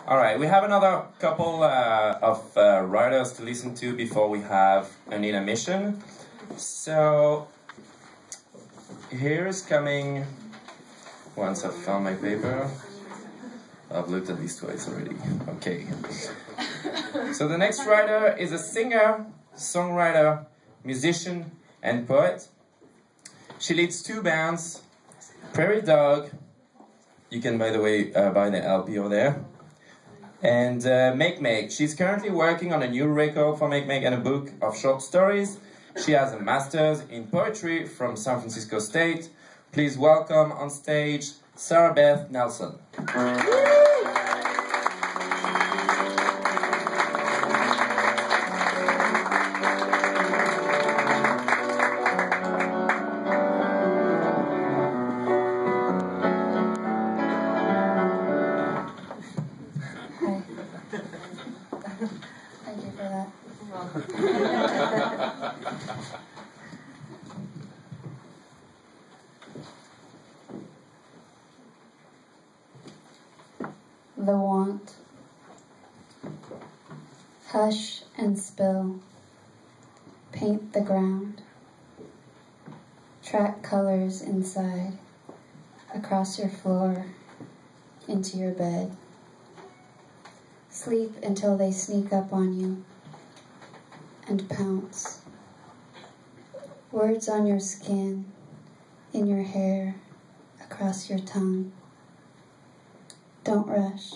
All right, we have another couple of writers to listen to before we have an intermission. So here is coming, once I've found my paper. I've looked at these twice already. Okay. So the next writer is a singer, songwriter, musician, and poet. She leads two bands, Prairie Dog, you can, by the way, buy the LP over there, and Make. She's currently working on a new record for Make and a book of short stories. She has a master's in poetry from San Francisco State. Please welcome on stage Sarah Beth Nelson. The want. Hush and spill. Paint the ground. Track colors inside, across your floor, into your bed. Sleep until they sneak up on you and pounce. Words on your skin, in your hair, across your tongue. Don't rush.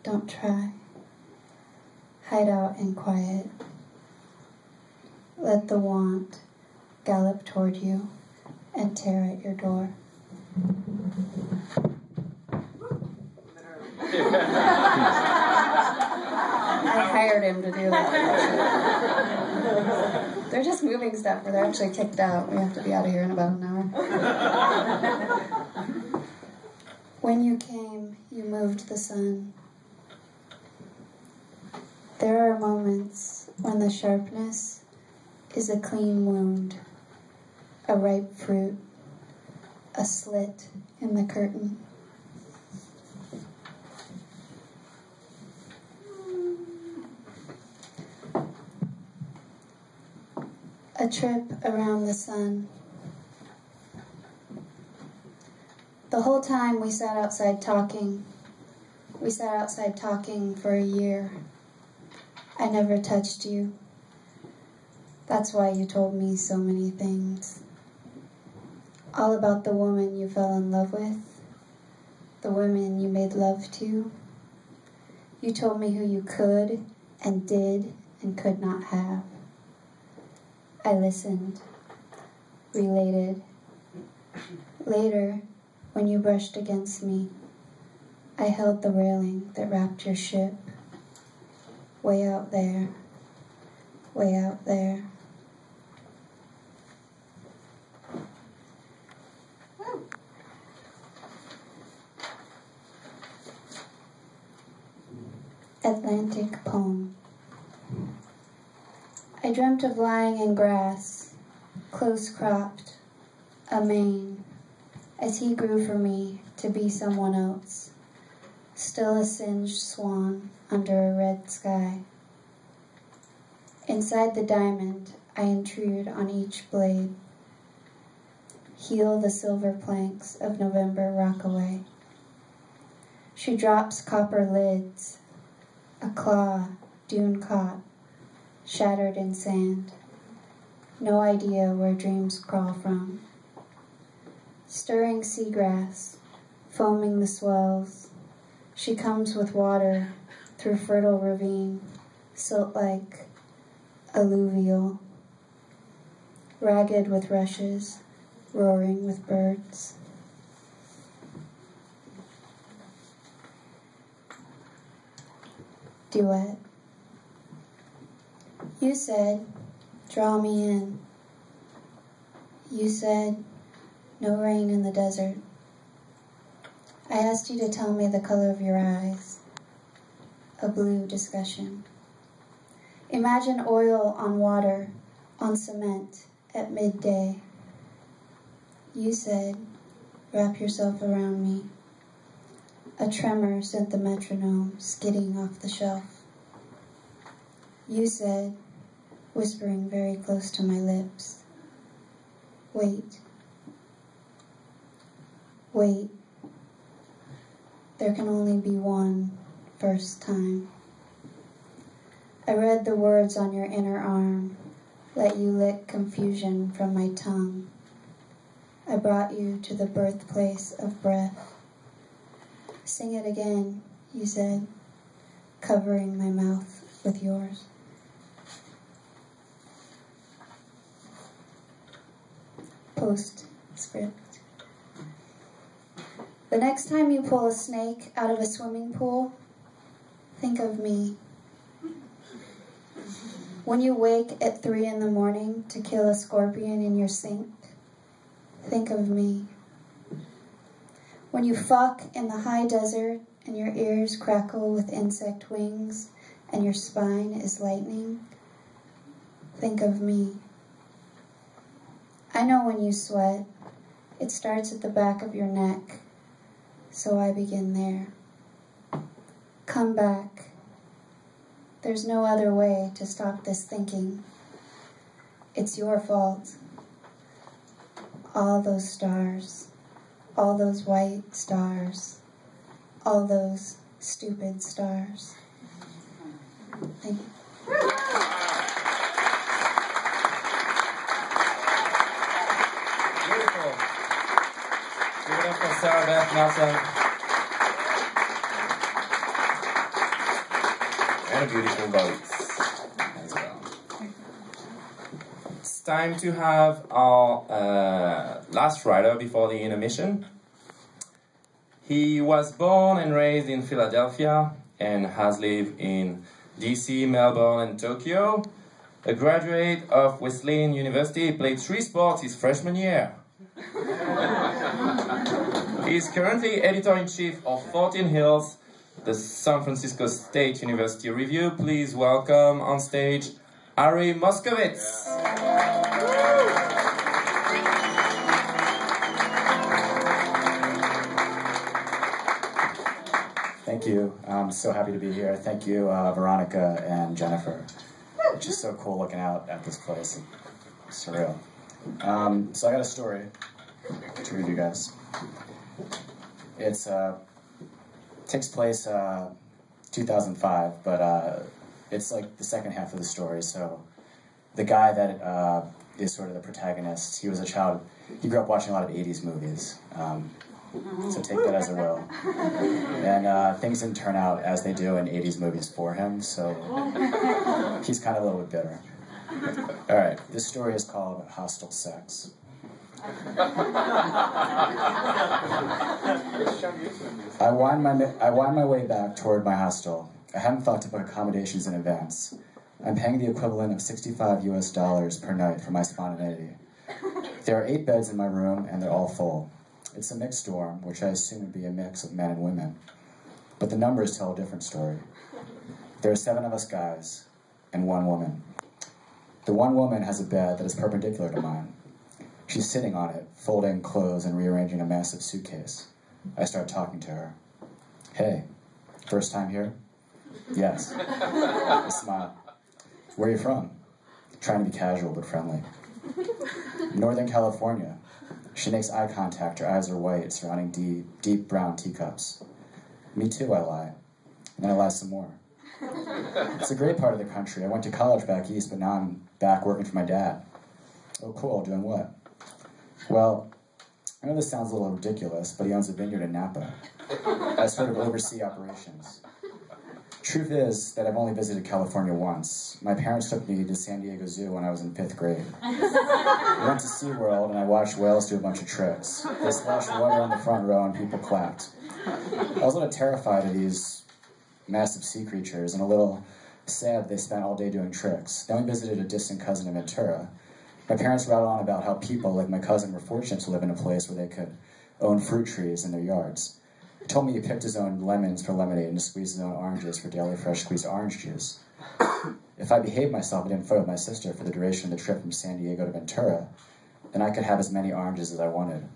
Don't try. Hide out in quiet. Let the want gallop toward you and tear at your door. I hired him to do that. They're just moving stuff where they're actually kicked out. We have to be out of here in about an hour. When you came, you moved the sun. There are moments when the sharpness is a clean wound, a ripe fruit, a slit in the curtain. A trip around the sun. The whole time we sat outside talking. We sat outside talking for a year. I never touched you. That's why you told me so many things. All about the woman you fell in love with, the women you made love to. You told me who you could and did and could not have. I listened, related. Later, when you brushed against me, I held the railing that wrapped your ship. Way out there, way out there. Atlantic poem. I dreamt of lying in grass, close cropped, a mane, as he grew for me to be someone else, still a singed swan under a red sky. Inside the diamond, I intrude on each blade, heal the silver planks of November Rockaway. She drops copper lids, a claw, dune caught, shattered in sand, no idea where dreams crawl from. Stirring seagrass, foaming the swells, she comes with water through fertile ravine, silt-like, alluvial, ragged with rushes, roaring with birds. Duet. You said, draw me in. You said, no rain in the desert. I asked you to tell me the color of your eyes. A blue discussion. Imagine oil on water, on cement, at midday. You said, wrap yourself around me. A tremor sent the metronome skidding off the shelf. You said, whispering very close to my lips, "Wait. Wait. There can only be one first time." I read the words on your inner arm, let you lick confusion from my tongue. I brought you to the birthplace of breath. "Sing it again," you said, covering my mouth with yours. Postscript. The next time you pull a snake out of a swimming pool, think of me. When you wake at 3 in the morning to kill a scorpion in your sink, think of me. When you fuck in the high desert and your ears crackle with insect wings and your spine is lightning, think of me. I know when you sweat, it starts at the back of your neck, so I begin there. Come back. There's no other way to stop this thinking. It's your fault. All those stars, all those white stars, all those stupid stars. Thank you. Beautiful. Give it up for Sarah Beth Nelson. And a beautiful voice as well. It's time to have our last writer before the intermission. He was born and raised in Philadelphia and has lived in DC, Melbourne, and Tokyo. A graduate of Wesleyan University, he played 3 sports his freshman year. He is currently editor-in-chief of 14 Hills, the San Francisco State University Review. Please welcome on stage Ari Moskowitz. Thank you. I'm so happy to be here. Thank you, Veronica and Jennifer. It's just so cool looking out at this place. It's surreal. So I got a story to read you guys. It's takes place 2005, but it's like the second half of the story. So the guy that is sort of the protagonist, he was a child. He grew up watching a lot of 80s movies. So take that as it will. And things didn't turn out as they do in 80s movies for him, so he's kind of a little bit bitter. All right, this story is called Hostile Sex. I wind my way back toward my hostel. I haven't thought to book accommodations in advance. I'm paying the equivalent of $65 US per night for my spontaneity. There are 8 beds in my room, and they're all full. It's a mixed dorm, which I assume would be a mix of men and women. But the numbers tell a different story. There are 7 of us guys, and 1 woman. The 1 woman has a bed that is perpendicular to mine. She's sitting on it, folding clothes and rearranging a massive suitcase. I start talking to her. "Hey, first time here?" "Yes." I smile. "Where are you from?" Trying to be casual but friendly. "Northern California." She makes eye contact, her eyes are white, surrounding deep brown teacups. "Me too," I lie. And then I lie some more. "It's a great part of the country. I went to college back east, but now I'm back working for my dad." "Oh, cool. Doing what?" "Well, I know this sounds a little ridiculous, but he owns a vineyard in Napa. I sort of oversee operations. Truth is that I've only visited California once. My parents took me to San Diego Zoo when I was in 5th grade. We went to SeaWorld and I watched whales do a bunch of tricks. They splashed water on the front row and people clapped. I was a little terrified of these massive sea creatures and a little sad that they spent all day doing tricks. Then we visited a distant cousin in Ventura. My parents rattled on about how people like my cousin were fortunate to live in a place where they could own fruit trees in their yards. He told me he picked his own lemons for lemonade and squeezed his own oranges for daily fresh squeezed orange juice. If I behaved myself and didn't fight with my sister for the duration of the trip from San Diego to Ventura, then I could have as many oranges as I wanted.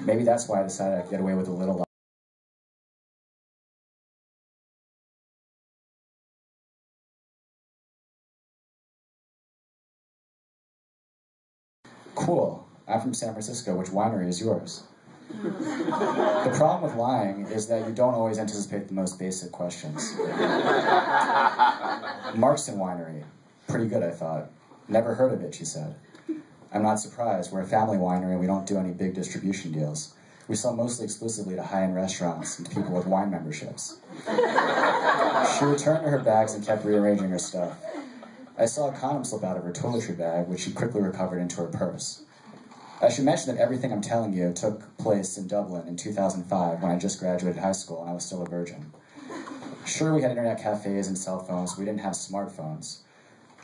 Maybe that's why I decided I could get away with a little I'm from San Francisco. Which winery is yours? The problem with lying is that you don't always anticipate the most basic questions. Markson Winery. Pretty good, I thought. Never heard of it, she said. I'm not surprised. We're a family winery and we don't do any big distribution deals. We sell mostly exclusively to high-end restaurants and to people with wine memberships. She returned to her bags and kept rearranging her stuff. I saw a condom slip out of her toiletry bag, which she quickly recovered into her purse. I should mention that everything I'm telling you took place in Dublin in 2005 when I just graduated high school and I was still a virgin. Sure, we had internet cafes and cell phones, but we didn't have smartphones.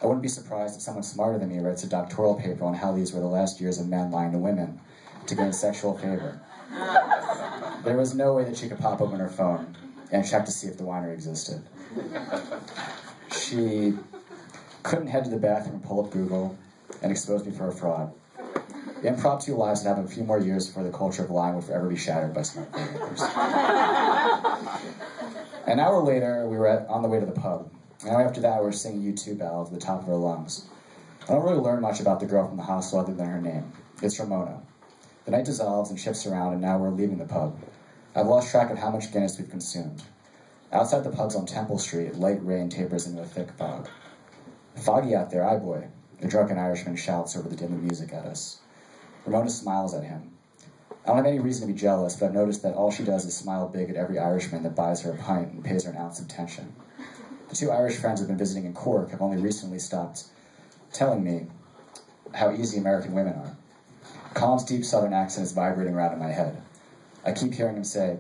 I wouldn't be surprised if someone smarter than me writes a doctoral paper on how these were the last years of men lying to women to gain sexual favor. There was no way that she could pop open her phone and check to see if the winery existed. She couldn't head to the bathroom and pull up Google and expose me for a fraud. Impromptu lives would have a few more years before the culture of lying would forever be shattered by smart filmmakers. An hour later, we were on the way to the pub. An hour after that, we were singing U2 ballads at the top of our lungs. I don't really learn much about the girl from the hostel other than her name. It's Ramona. The night dissolves and shifts around, and now we're leaving the pub. I've lost track of how much Guinness we've consumed. Outside the pubs on Temple Street, light rain tapers into a thick fog. Foggy out there, aye boy, a drunken Irishman shouts over the din of music at us. Ramona smiles at him. I don't have any reason to be jealous, but I've noticed that all she does is smile big at every Irishman that buys her a pint and pays her an ounce of attention. The two Irish friends who've been visiting in Cork have only recently stopped telling me how easy American women are. Colin's deep southern accent is vibrating around in my head. I keep hearing him say,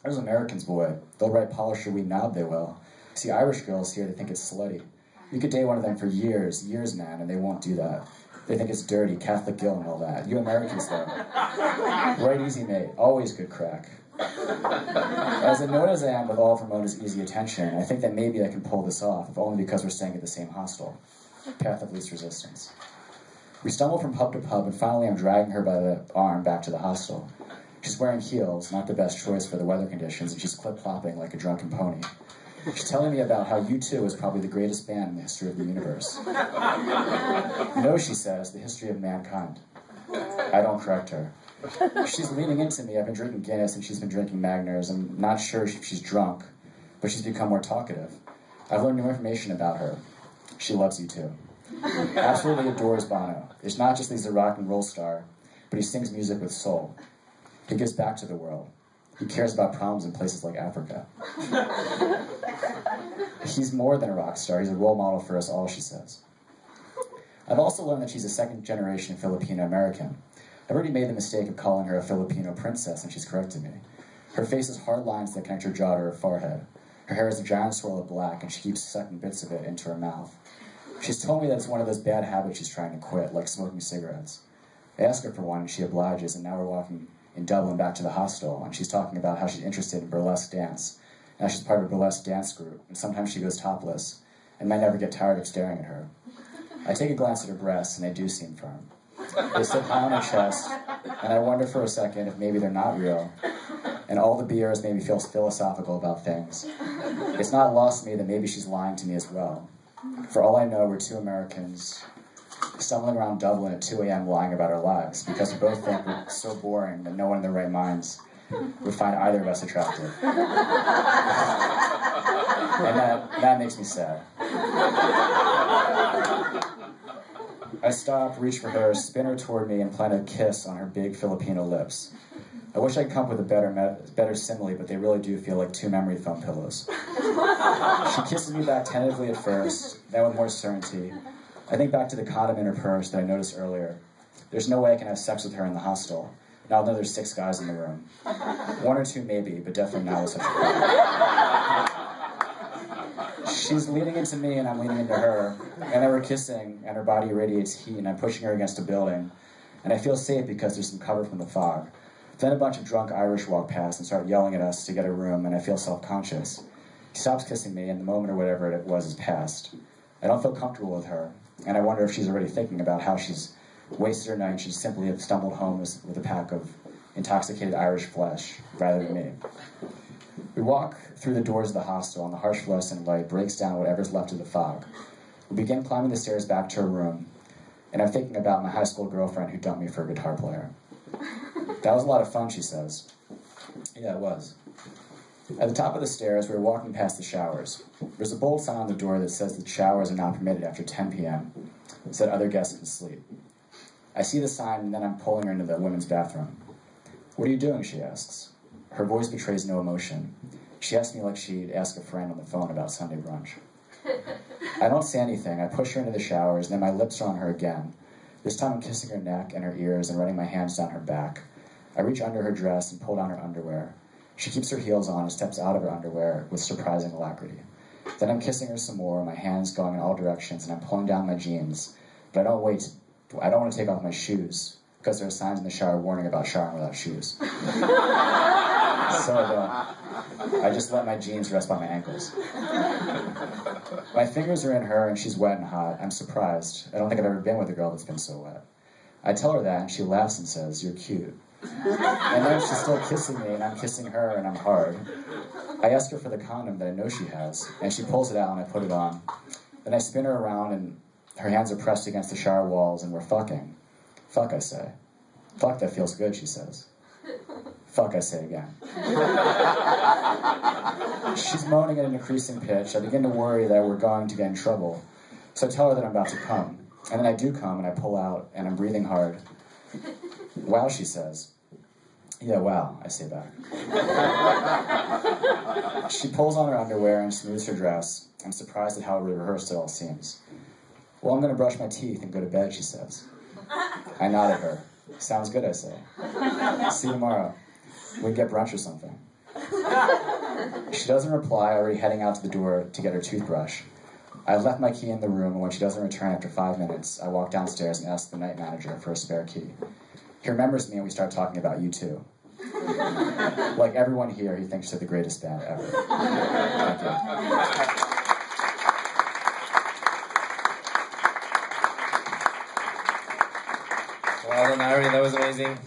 "Those Americans, boy, they'll write polish your wee knob, they will. See, Irish girls here, they think it's slutty. You could date one of them for years, man, and they won't do that. They think it's dirty, Catholic guilt and all that. You Americans, though. Right easy, mate. Always good crack." As annoyed as I am with all of Ramona's easy attention, I think that maybe I can pull this off, if only because we're staying at the same hostel. Path of least resistance. We stumble from pub to pub, and finally I'm dragging her by the arm back to the hostel. She's wearing heels, not the best choice for the weather conditions, and she's clip-clopping like a drunken pony. She's telling me about how U2 is probably the greatest band in the history of the universe. No, she says, the history of mankind. I don't correct her. She's leaning into me. I've been drinking Guinness and she's been drinking Magners. I'm not sure if she's drunk, but she's become more talkative. I've learned new information about her. She loves U2. Absolutely adores Bono. It's not just that he's a rock and roll star, but he sings music with soul. He gives back to the world. He cares about problems in places like Africa. He's more than a rock star. He's a role model for us all, she says. I've also learned that she's a second-generation Filipino-American. I've already made the mistake of calling her a Filipino princess, and she's corrected me. Her face has hard lines that connect her jaw to her forehead. Her hair is a giant swirl of black, and she keeps sucking bits of it into her mouth. She's told me that it's one of those bad habits she's trying to quit, like smoking cigarettes. I ask her for one, and she obliges, and now we're walking in Dublin back to the hostel, and she's talking about how she's interested in burlesque dance. Now she's part of a burlesque dance group, and sometimes she goes topless, and might never get tired of staring at her. I take a glance at her breasts, and they do seem firm. They sit high on her chest, and I wonder for a second if maybe they're not real, and all the beers made me feel philosophical about things. It's not lost to me that maybe she's lying to me as well. For all I know, we're two Americans stumbling around Dublin at 2 a.m. lying about our lives, because we both think we're so boring that no one in their right minds would find either of us attractive. And that makes me sad. I stop, reach for her, spin her toward me, and plant a kiss on her big Filipino lips. I wish I'd come up with a better simile, but they really do feel like two memory foam pillows. She kisses me back tentatively at first, then with more certainty. I think back to the condom in her purse that I noticed earlier. There's no way I can have sex with her in the hostel. Now that there's 6 guys in the room. 1 or 2 maybe, but definitely not with such a crowd. She's leaning into me and I'm leaning into her. And then we're kissing and her body radiates heat and I'm pushing her against a building. And I feel safe because there's some cover from the fog. Then a bunch of drunk Irish walk past and start yelling at us to get a room, and I feel self-conscious. He stops kissing me and the moment or whatever it was is past. I don't feel comfortable with her, and I wonder if she's already thinking about how she's wasted her night and she simply have stumbled home with a pack of intoxicated Irish flesh, rather than me. We walk through the doors of the hostel, and the harsh fluorescent light breaks down whatever's left of the fog. We begin climbing the stairs back to her room. and I'm thinking about my high school girlfriend who dumped me for a guitar player. That was a lot of fun, she says. Yeah, it was. At the top of the stairs, we were walking past the showers. There's a bold sign on the door that says that showers are not permitted after 10 p.m., so that other guests can sleep. I see the sign, and then I'm pulling her into the women's bathroom. What are you doing, she asks. Her voice betrays no emotion. She asks me like she'd ask a friend on the phone about Sunday brunch. I don't say anything. I push her into the showers, and then my lips are on her again. This time I'm kissing her neck and her ears and running my hands down her back. I reach under her dress and pull down her underwear. She keeps her heels on and steps out of her underwear with surprising alacrity. Then I'm kissing her some more, my hands going in all directions, and I'm pulling down my jeans. But I don't want to take off my shoes, because there are signs in the shower warning about showering without shoes. So I don't. I just let my jeans rest by my ankles. My fingers are in her, and she's wet and hot. I'm surprised. I don't think I've ever been with a girl that's been so wet. I tell her that, and she laughs and says, "You're cute." And then she's still kissing me, and I'm kissing her, and I'm hard. I ask her for the condom that I know she has, and she pulls it out, and I put it on. Then I spin her around, and her hands are pressed against the shower walls, and we're fucking. Fuck, I say. Fuck, that feels good, she says. Fuck, I say again. She's moaning at an increasing pitch. I begin to worry that we're going to get in trouble. So I tell her that I'm about to come. And then I do come, and I pull out, and I'm breathing hard. Wow, she says. Yeah, wow, I say back. She pulls on her underwear and smooths her dress. I'm surprised at how rehearsed it all seems. Well, I'm going to brush my teeth and go to bed, she says. I nod at her. Sounds good, I say. See you tomorrow. We can get brunch or something. She doesn't reply, already heading out to the door to get her toothbrush. I left my key in the room, and when she doesn't return after 5 minutes, I walk downstairs and ask the night manager for a spare key. He remembers me, and we start talking about U2. Like everyone here, he thinks they're the greatest band ever. Thank you. Well done, Ari, that was amazing.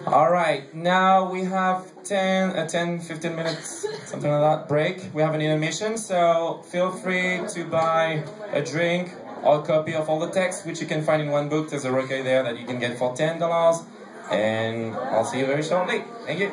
Alright, now we have 15 minutes, something like that, break. We have an intermission, so feel free to buy a drink or a copy of all the text, which you can find in one book. There's a rocket there that you can get for $10. And I'll see you very shortly. Thank you.